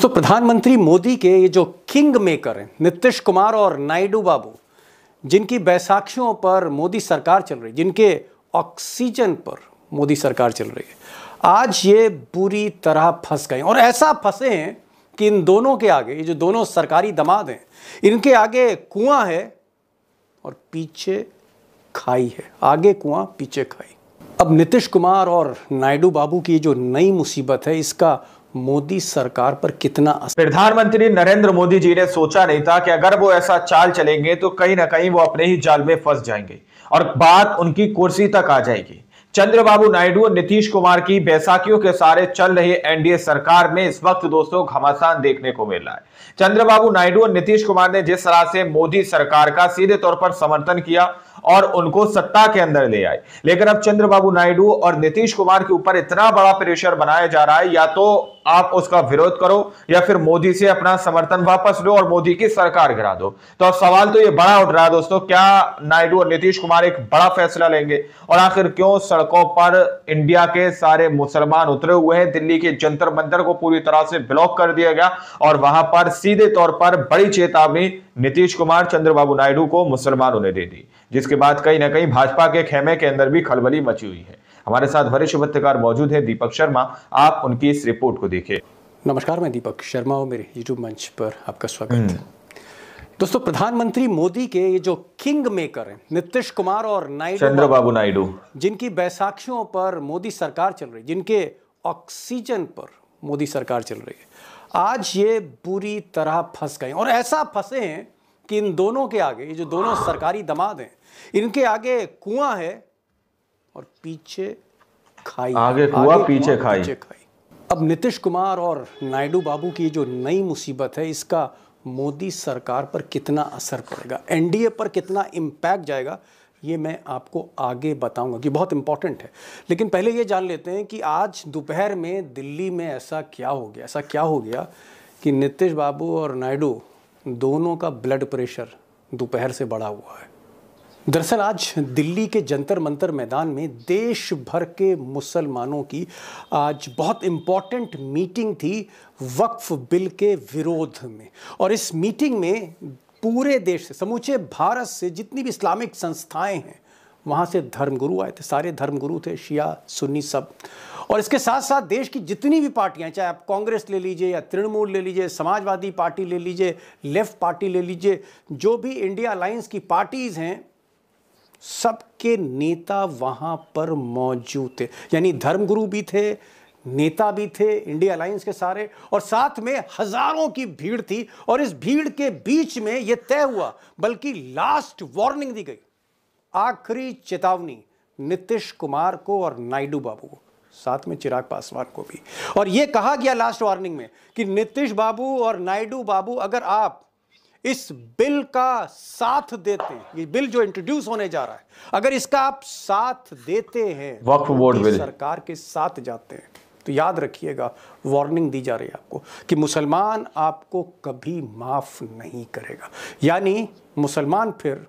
तो प्रधानमंत्री मोदी के ये जो किंग मेकर हैं नीतीश कुमार और नायडू बाबू, जिनकी बैसाखियों पर मोदी सरकार चल रही, जिनके ऑक्सीजन पर मोदी सरकार चल रही है, आज ये बुरी तरह फंस गए और ऐसा फंसे हैं कि इन दोनों के आगे, ये जो दोनों सरकारी दामाद हैं, इनके आगे कुआं है और पीछे खाई है। आगे कुआं पीछे खाई। अब नीतीश कुमार और नायडू बाबू की जो नई मुसीबत है, इसका मोदी सरकार पर कितना असर। प्रधानमंत्री नरेंद्र मोदी जी ने सोचा नहीं था कि अगर वो ऐसा चाल चलेंगे तो कहीं ना कहीं वो अपने ही जाल में फंस जाएंगे और बात उनकी कुर्सी तक आ जाएगी। चंद्रबाबू नायडू और नीतीश कुमार की बैसाखियों के सारे चल रही एनडीए सरकार में इस वक्त दोस्तों घमासान देखने को मिल रहा है। चंद्रबाबू नायडू और नीतीश कुमार ने जिस तरह से मोदी सरकार का सीधे तौर पर समर्थन किया और उनको सत्ता के अंदर ले आए, लेकिन अब चंद्रबाबू नायडू और नीतीश कुमार के ऊपर इतना बड़ा प्रेशर बनाया जा रहा है, या तो आप उसका विरोध करो या फिर मोदी से अपना समर्थन वापस लो और मोदी की सरकार गिरा दो। तो अब सवाल तो ये बड़ा उठ रहा है दोस्तों, क्या नायडू और नीतीश कुमार एक बड़ा फैसला लेंगे और आखिर क्यों सड़कों पर इंडिया के सारे मुसलमान उतरे हुए हैं। दिल्ली के जंतर मंतर को पूरी तरह से ब्लॉक कर दिया गया और वहां पर सीधे तौर पर बड़ी चेतावनी नीतीश कुमार चंद्रबाबू नायडू को मुसलमानों ने दे दी, जिसके बाद कहीं ना कहीं भाजपा के खेमे के अंदर भी खलबली मची हुई है। हमारे साथ वरिष्ठ पत्रकार मौजूद है दीपक शर्मा, आप उनकी इस रिपोर्ट को देखिए। नमस्कार, मैं दीपक शर्मा हूं, मेरे यूट्यूब मंच पर आपका स्वागत है। दोस्तों, प्रधानमंत्री मोदी के ये जो किंग मेकर हैं नीतीश कुमार और चंद्रबाबू नायडू, जिनकी बैसाखियों पर मोदी सरकार चल रही, जिनके ऑक्सीजन पर मोदी सरकार चल रही है, आज ये बुरी तरह फंस गए और ऐसा फंसे हैं कि इन दोनों के आगे, ये जो दोनों सरकारी दामाद हैं, इनके आगे कुआं है और पीछे खाई। आगे कुआं पीछे खाई। अब नीतीश कुमार और नायडू बाबू की जो नई मुसीबत है, इसका मोदी सरकार पर कितना असर पड़ेगा, एनडीए पर कितना इम्पैक्ट जाएगा, ये मैं आपको आगे बताऊंगा कि बहुत इंपॉर्टेंट है। लेकिन पहले ये जान लेते हैं कि आज दोपहर में दिल्ली में ऐसा क्या हो गया कि नीतीश बाबू और नायडू दोनों का ब्लड प्रेशर दोपहर से बढ़ा हुआ है। दरअसल आज दिल्ली के जंतर मंतर मैदान में देश भर के मुसलमानों की आज बहुत इम्पॉर्टेंट मीटिंग थी वक्फ बिल के विरोध में। और इस मीटिंग में पूरे देश से, समूचे भारत से जितनी भी इस्लामिक संस्थाएं हैं, वहाँ से धर्मगुरु आए थे। सारे धर्मगुरु थे, शिया सुन्नी सब। और इसके साथ साथ देश की जितनी भी पार्टियां, चाहे आप कांग्रेस ले लीजिए या तृणमूल ले लीजिए, समाजवादी पार्टी ले लीजिए, लेफ्ट पार्टी ले लीजिए, जो भी इंडिया अलायंस की पार्टीज़ हैं, सबके नेता वहां पर मौजूद थे। यानी धर्मगुरु भी थे, नेता भी थे इंडिया अलायंस के सारे, और साथ में हजारों की भीड़ थी। और इस भीड़ के बीच में यह तय हुआ, बल्कि लास्ट वार्निंग दी गई, आखिरी चेतावनी नीतीश कुमार को और नायडू बाबू को, साथ में चिराग पासवान को भी। और यह कहा गया लास्ट वार्निंग में कि नीतीश बाबू और नायडू बाबू, अगर आप इस बिल का साथ देते हैं, ये बिल जो इंट्रोड्यूस होने जा रहा है, अगर इसका आप साथ देते हैं, वक्फ बोर्ड बिल, सरकार के साथ जाते हैं, तो याद रखिएगा, वार्निंग दी जा रही है आपको कि मुसलमान आपको कभी माफ नहीं करेगा। यानी मुसलमान फिर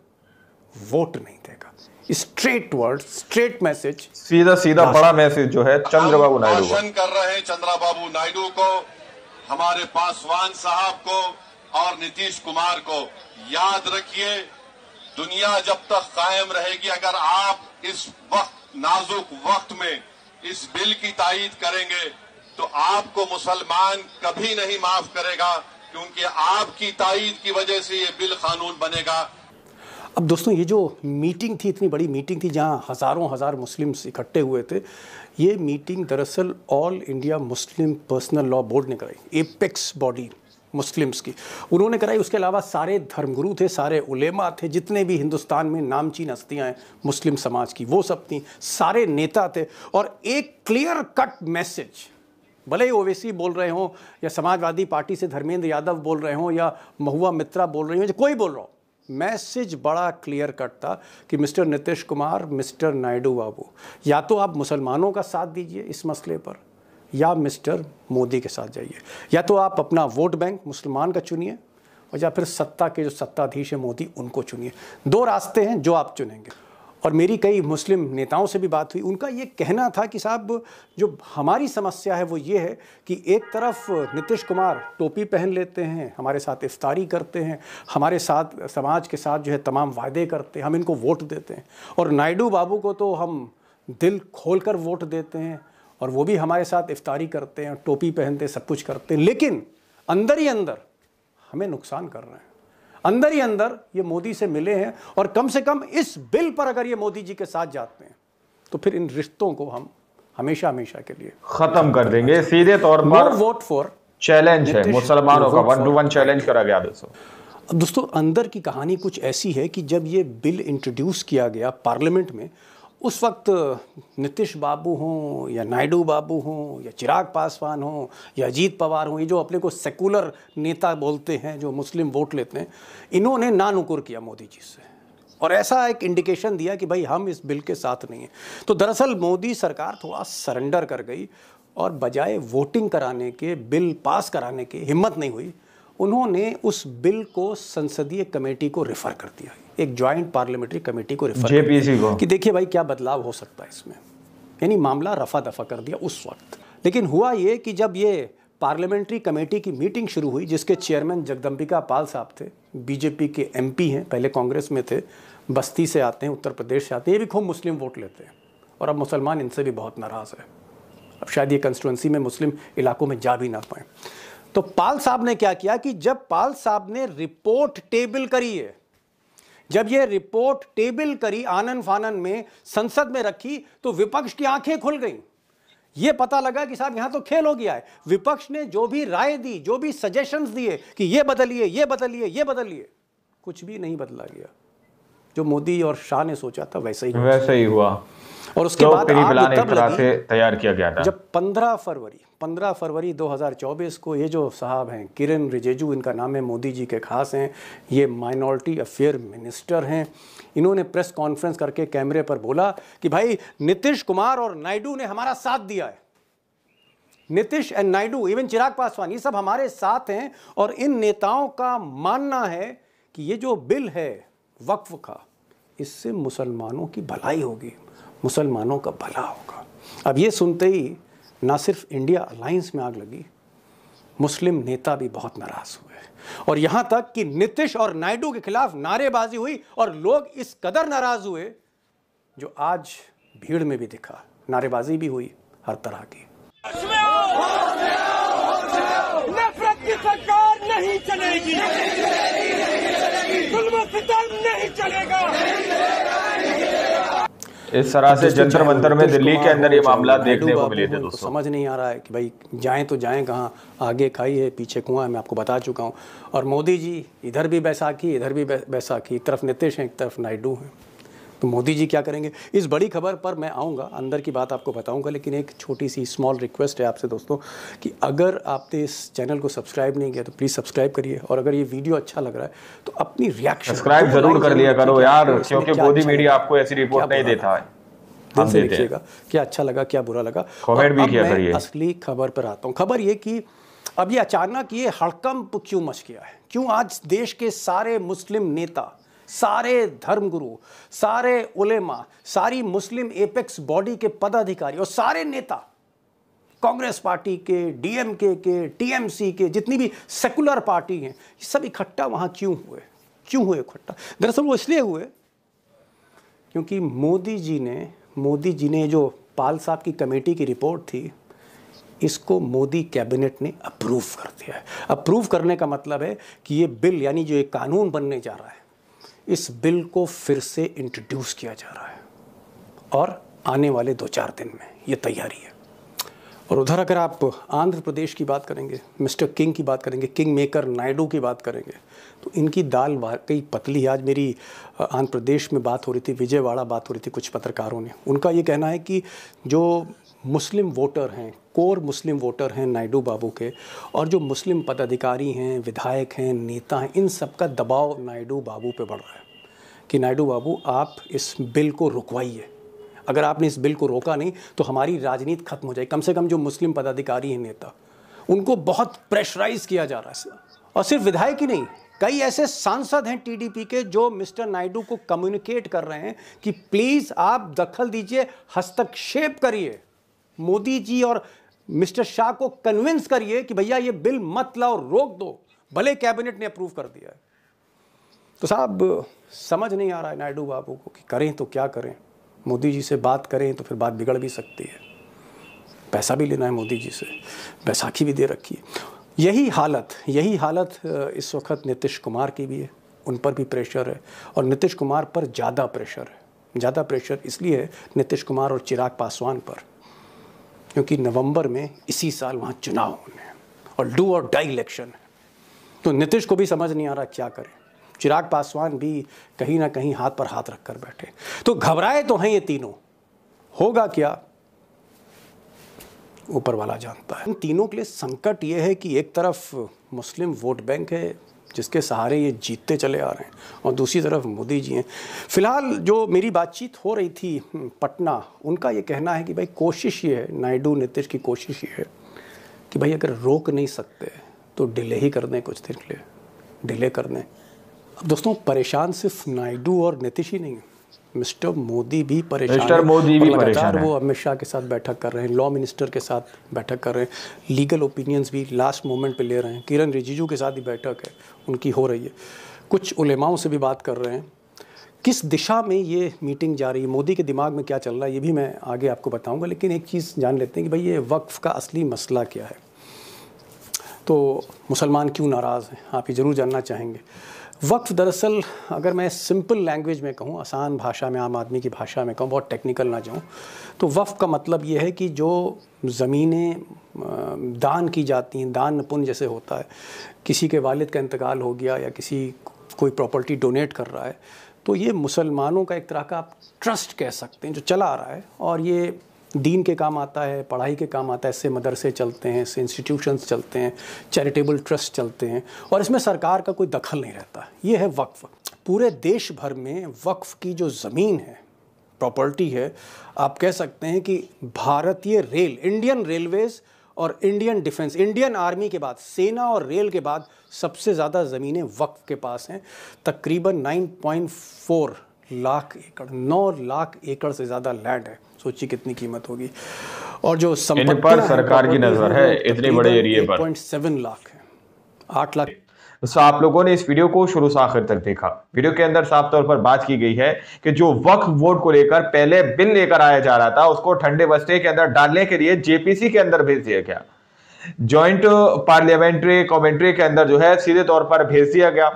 वोट नहीं देगा। स्ट्रेट वर्ड, स्ट्रेट मैसेज, सीधा बड़ा मैसेज जो है चंद्रबाबू नायडू को कर रहे हैं, चंद्रबाबू नायडू को, हमारे पासवान साहब को और नीतीश कुमार को। याद रखिए, दुनिया जब तक कायम रहेगी, अगर आप इस वक्त, नाजुक वक्त में इस बिल की तायीद करेंगे तो आपको मुसलमान कभी नहीं माफ करेगा, क्योंकि आपकी तायीद की वजह से ये बिल कानून बनेगा। अब दोस्तों, ये जो मीटिंग थी, इतनी बड़ी मीटिंग थी जहां हज़ार मुस्लिम्स इकट्ठे हुए थे, ये मीटिंग दरअसल all India Muslim personal law board ने कराई, एपेक्स बॉडी मुस्लिम्स की, उन्होंने कराई। उसके अलावा सारे धर्मगुरु थे, सारे उलेमा थे, जितने भी हिंदुस्तान में नामचीन हस्तियाँ हैं मुस्लिम समाज की, वो सब थी, सारे नेता थे। और एक क्लियर कट मैसेज, भले ही ओवैसी बोल रहे हों या समाजवादी पार्टी से धर्मेंद्र यादव बोल रहे हों या महुआ मित्रा बोल रही हो, कोई बोल रहा हो, मैसेज बड़ा क्लियर कट था कि मिस्टर नीतीश कुमार, मिस्टर नायडू बाबू, या तो आप मुसलमानों का साथ दीजिए इस मसले पर, या मिस्टर मोदी के साथ जाइए। या तो आप अपना वोट बैंक मुसलमान का चुनिए, और या फिर सत्ता के जो सत्ताधीश है मोदी, उनको चुनिए। दो रास्ते हैं जो आप चुनेंगे। और मेरी कई मुस्लिम नेताओं से भी बात हुई, उनका ये कहना था कि साहब जो हमारी समस्या है वो ये है कि एक तरफ नीतीश कुमार टोपी पहन लेते हैं, हमारे साथ इफ्तारी करते हैं, हमारे साथ समाज के साथ जो है तमाम वायदे करते हैं, हम इनको वोट देते हैं, और नायडू बाबू को तो हम दिल खोलकर वोट देते हैं और वो भी हमारे साथ इफ्तारी करते हैं, टोपी पहनते हैं, सब कुछ करते हैं, लेकिन अंदर ही अंदर हमें नुकसान कर रहे हैं। अंदर ही अंदर ये मोदी से मिले हैं और कम से कम इस बिल पर अगर ये मोदी जी के साथ जाते हैं तो फिर इन रिश्तों को हम हमेशा हमेशा के लिए खत्म कर देंगे। सीधे तौर पर वोट फॉर चैलेंज है मुसलमानों का, 1-to-1 चैलेंज करा गया। दोस्तों अंदर की कहानी कुछ ऐसी है कि जब ये बिल इंट्रोड्यूस किया गया पार्लियामेंट में, उस वक्त नीतीश बाबू हों या नायडू बाबू हों या चिराग पासवान हों या अजीत पवार हों, ये जो अपने को सेकुलर नेता बोलते हैं, जो मुस्लिम वोट लेते हैं, इन्होंने नानुकुर किया मोदी जी से और ऐसा एक इंडिकेशन दिया कि भाई हम इस बिल के साथ नहीं हैं। तो दरअसल मोदी सरकार थोड़ा सरेंडर कर गई और बजाय वोटिंग कराने के, बिल पास कराने के, हिम्मत नहीं हुई, उन्होंने उस बिल को संसदीय कमेटी को रेफर कर दिया, एक ज्वाइंट पार्लियामेंट्री कमेटी को रेफर जेपीसी को, कि देखिए भाई क्या बदलाव हो सकता है इसमें, यानी मामला रफा दफा कर दिया उस वक्त। लेकिन हुआ ये कि जब ये पार्लियामेंट्री कमेटी की मीटिंग शुरू हुई, जिसके चेयरमैन जगदम्बिका पाल साहब थे, बीजेपी के एमपी हैं, पहले कांग्रेस में थे, बस्ती से आते हैं, उत्तर प्रदेश से आते हैं, ये भी खूब मुस्लिम वोट लेते हैं और अब मुसलमान इनसे भी बहुत नाराज़ है, अब शायद ये कंस्टिट्यूंसी में मुस्लिम इलाकों में जा भी ना पाए। तो पाल साहब ने क्या किया कि जब पाल साहब ने रिपोर्ट टेबल करी है, जब ये रिपोर्ट टेबल करी, आनन फानन में संसद में रखी, तो विपक्ष की आंखें खुल गईं। ये पता लगा कि साहब यहां तो खेल हो गया है। विपक्ष ने जो भी राय दी, जो भी सजेशंस दिए कि ये बदलिए, ये बदलिए, ये बदलिए, कुछ भी नहीं बदला गया। जो मोदी और शाह ने सोचा था वैसे ही हुआ। और उसके बाद एक तरह से तैयार किया गया था। जब 15 फरवरी 2024 को ये जो साहब हैं किरण रिजिजू, इनका नाम है, मोदी जी के खास हैं, ये माइनॉरिटी अफेयर मिनिस्टर हैं, इन्होंने प्रेस कॉन्फ्रेंस करके कैमरे पर बोला कि भाई नीतीश कुमार और नायडू ने हमारा साथ दिया है, नीतीश एंड नायडू, इवन चिराग पासवान, ये सब हमारे साथ हैं और इन नेताओं का मानना है कि ये जो बिल है वक्फ का, इससे मुसलमानों की भलाई होगी, मुसलमानों का भला होगा। अब ये सुनते ही ना सिर्फ इंडिया अलायंस में आग लगी, मुस्लिम नेता भी बहुत नाराज हुए और यहां तक कि नीतीश और नायडू के खिलाफ नारेबाजी हुई और लोग इस कदर नाराज हुए जो आज भीड़ में भी दिखा, नारेबाजी भी हुई हर तरह की। नफरत की सरकार नहीं चलेगी, जुल्म सितम नहीं चलेगा। इस तरह से जंतर मंतर में दिल्ली के अंदर ये मामला देखने को मिले थे। दोस्तों समझ नहीं आ रहा है कि भाई जाएं तो जाएं कहाँ, आगे खाई है पीछे कुआं है, मैं आपको बता चुका हूँ। और मोदी जी इधर भी बैसाखी, इधर भी बैसाखी, एक तरफ नीतीश हैं, एक तरफ नायडू हैं, तो मोदी जी क्या करेंगे? इस बड़ी खबर पर मैं आऊँगा, अंदर की बात आपको बताऊँगा, लेकिन एक छोटी सी स्मॉल रिक्वेस्ट है आपसे दोस्तों कि अगर आपने इस चैनल को सब्सक्राइब नहीं किया तो प्लीज़ सब्सक्राइब करिए, और अगर ये वीडियो अच्छा लग रहा है तो अपनी रिएक्शन सब्सक्राइब जरूर कर लिया करो यार, क्योंकि मोदी मीडिया आपको ऐसी रिपोर्ट नहीं देता है। दिल से लिखिएगा क्या अच्छा लगा, क्या बुरा लगा, कमेंट भी किया करिए। असली खबर पर आता हूँ। खबर ये कि अब ये अचानक ये हड़कंप क्यों मच गया है, क्यों आज देश के सारे मुस्लिम नेता, सारे धर्मगुरु, सारे उलेमा, सारी मुस्लिम एपेक्स बॉडी के पदाधिकारी और सारे नेता, कांग्रेस पार्टी के, डीएमके के, टीएमसी के, जितनी भी सेकुलर पार्टी हैं, ये सब इकट्ठा वहाँ क्यों हुए इकट्ठा? दरअसल वो इसलिए हुए क्योंकि मोदी जी ने जो पाल साहब की कमेटी की रिपोर्ट थी, इसको मोदी कैबिनेट ने अप्रूव कर दिया है। अप्रूव करने का मतलब है कि ये बिल, यानी जो एक कानून बनने जा रहा है, इस बिल को फिर से इंट्रोड्यूस किया जा रहा है और आने वाले 2-4 दिन में ये तैयारी है। और उधर अगर आप आंध्र प्रदेश की बात करेंगे, मिस्टर किंग की बात करेंगे, किंग मेकर नायडू की बात करेंगे, तो इनकी दाल वाकई पतली है। आज मेरी आंध्र प्रदेश में बात हो रही थी, विजयवाड़ा बात हो रही थी कुछ पत्रकारों ने, उनका ये कहना है कि जो मुस्लिम वोटर हैं, कोर मुस्लिम वोटर हैं नायडू बाबू के, और जो मुस्लिम पदाधिकारी हैं, विधायक हैं, नेता हैं, इन सब का दबाव नायडू बाबू पे बढ़ रहा है कि नायडू बाबू आप इस बिल को रुकवाइए, अगर आपने इस बिल को रोका नहीं तो हमारी राजनीति खत्म हो जाएगी। कम से कम जो मुस्लिम पदाधिकारी हैं, नेता, उनको बहुत प्रेशराइज किया जा रहा है। और सिर्फ विधायक ही नहीं, कई ऐसे सांसद हैं टीडीपी के जो मिस्टर नायडू को कम्युनिकेट कर रहे हैं कि प्लीज आप दखल दीजिए, हस्तक्षेप करिए, मोदी जी और मिस्टर शाह को कन्विंस करिए कि भैया ये बिल मत लाओ, रोक दो, भले कैबिनेट ने अप्रूव कर दिया है। तो साहब समझ नहीं आ रहा है नायडू बाबू को कि करें तो क्या करें। मोदी जी से बात करें तो फिर बात बिगड़ भी सकती है, पैसा भी लेना है मोदी जी से, बैसाखी भी दे रखी है। यही हालत इस वक्त नीतीश कुमार की भी है, उन पर भी प्रेशर है और नीतीश कुमार पर ज़्यादा प्रेशर है। ज़्यादा प्रेशर इसलिए है नीतीश कुमार और चिराग पासवान पर, क्योंकि नवंबर में इसी साल वहाँ चुनाव होने हैं और डू और डाई इलेक्शन है। तो नीतीश को भी समझ नहीं आ रहा क्या करें, चिराग पासवान भी कहीं ना कहीं हाथ पर हाथ रखकर बैठे। तो घबराए तो हैं ये तीनों, होगा क्या ऊपर वाला जानता है। इन तीनों के लिए संकट ये है कि एक तरफ मुस्लिम वोट बैंक है जिसके सहारे ये जीतते चले आ रहे हैं और दूसरी तरफ मोदी जी हैं। फिलहाल जो मेरी बातचीत हो रही थी पटना, उनका ये कहना है कि भाई कोशिश ये है, नायडू नीतीश की कोशिश ये है कि भाई अगर रोक नहीं सकते तो डिले ही कर दें, कुछ दिन के लिए डिले कर दें। अब दोस्तों परेशान सिर्फ नायडू और नीतीश ही नहीं है, मिस्टर मोदी भी परेशान है। मिस्टर मोदी भी परेशान है। वो अमित शाह के साथ बैठक कर रहे हैं, लॉ मिनिस्टर के साथ बैठक कर रहे हैं, लीगल ओपिनियंस भी लास्ट मोमेंट पे ले रहे हैं। किरण रिजिजू के साथ भी बैठक है उनकी हो रही है, कुछ उलेमाओं से भी बात कर रहे हैं। किस दिशा में ये मीटिंग जा रही है, मोदी के दिमाग में क्या चल रहा है, ये भी मैं आगे आपको बताऊँगा। लेकिन एक चीज़ जान लेते हैं कि भाई ये वक्फ का असली मसला क्या है। तो मुसलमान क्यों नाराज़ हैं, आप ये ज़रूर जानना चाहेंगे। वक्फ दरअसल अगर मैं सिंपल लैंग्वेज में कहूँ, आसान भाषा में, आम आदमी की भाषा में कहूँ, बहुत टेक्निकल ना जाऊँ, तो वक्फ का मतलब ये है कि जो ज़मीनें दान की जाती हैं, दान पुण्य जैसे होता है, किसी के वालिद का इंतकाल हो गया या कोई प्रॉपर्टी डोनेट कर रहा है, तो ये मुसलमानों का एक तरह का आप ट्रस्ट कह सकते हैं जो चला आ रहा है और ये दीन के काम आता है, पढ़ाई के काम आता है। इससे मदरसे चलते हैं, इससे इंस्टीट्यूशंस चलते हैं, चैरिटेबल ट्रस्ट चलते हैं और इसमें सरकार का कोई दखल नहीं रहता। ये है वक्फ। पूरे देश भर में वक्फ की जो ज़मीन है, प्रॉपर्टी है, आप कह सकते हैं कि भारतीय रेल, इंडियन रेलवेज़ और इंडियन डिफेंस, इंडियन आर्मी के बाद, सेना और रेल के बाद सबसे ज़्यादा ज़मीनें वक्फ के पास हैं। तकरीबन 9.4 लाख एकड़, 9 लाख एकड़ से ज़्यादा लैंड है। सोचिए कितनी कीमत होगी। और जो इन पर सरकार की नजर है इतने बड़े एरिया पर। 8.7 लाख है, 8 लाख। तो आप लोगों ने इस वीडियो को शुरू से आखिर तक देखा। वीडियो के अंदर साफ तौर पर बात की गई है कि जो वक्फ बोर्ड को लेकर पहले बिल लेकर आया जा रहा था, उसको ठंडे बस्ते के अंदर डालने के लिए जेपीसी के अंदर भेज दिया गया, ज्वाइंट पार्लियामेंट्री कमेंट्री के अंदर जो है सीधे तौर पर भेज दिया गया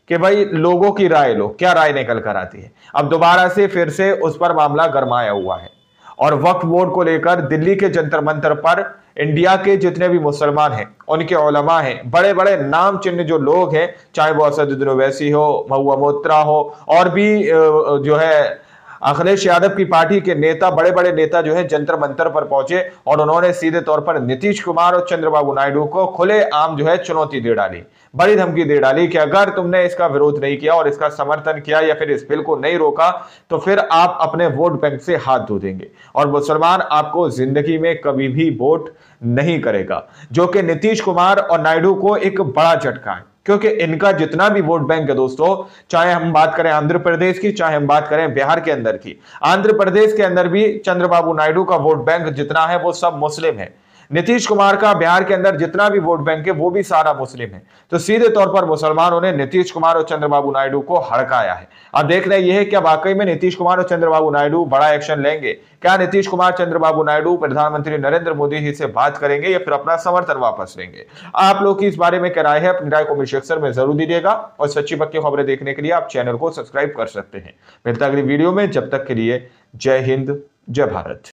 कि भाई लोगों की राय लो, क्या राय निकल कर आती है। अब दोबारा से फिर से उस पर मामला गरमाया हुआ है और वक्फ बोर्ड को लेकर दिल्ली के जंतर मंतर पर इंडिया के जितने भी मुसलमान हैं, उनके उलमा हैं, बड़े बड़े नाम चिन्ह जो लोग हैं, चाहे वो असदुद्दीन ओवैसी हो, महुआ मोत्रा हो और भी जो है अखिलेश यादव की पार्टी के नेता, बड़े बड़े नेता जो है जंतर मंतर पर पहुंचे और उन्होंने सीधे तौर पर नीतीश कुमार और चंद्रबाबू नायडू को खुले आम जो है चुनौती दे डाली, बड़ी धमकी दे डाली कि अगर तुमने इसका विरोध नहीं किया और इसका समर्थन किया या फिर इस बिल को नहीं रोका तो फिर आप अपने वोट बैंक से हाथ धो देंगे और मुसलमान आपको जिंदगी में कभी भी वोट नहीं करेगा, जो कि नीतीश कुमार और नायडू को एक बड़ा झटका है। क्योंकि इनका जितना भी वोट बैंक है दोस्तों, चाहे हम बात करें आंध्र प्रदेश की, चाहे हम बात करें बिहार के अंदर की, आंध्र प्रदेश के अंदर भी चंद्रबाबू नायडू का वोट बैंक जितना है वो सब मुस्लिम है। नीतीश कुमार का बिहार के अंदर जितना भी वोट बैंक है वो भी सारा मुस्लिम है। तो सीधे तौर पर मुसलमानों ने नीतीश कुमार और चंद्रबाबू नायडू को हड़काया है। अब देखना यह है कि वाकई में नीतीश कुमार और चंद्रबाबू नायडू बड़ा एक्शन लेंगे। क्या नीतीश कुमार चंद्रबाबू नायडू प्रधानमंत्री नरेंद्र मोदी जी से बात करेंगे या फिर अपना समर्थन वापस लेंगे? आप लोग की इस बारे में क्या राय है, अपनी राय कमेंट सेक्शन में जरूर दीजिएगा और सच्ची पक्की खबरें देखने के लिए आप चैनल को सब्सक्राइब कर सकते हैं। मिलता अगली वीडियो में, जब तक के लिए जय हिंद, जय भारत।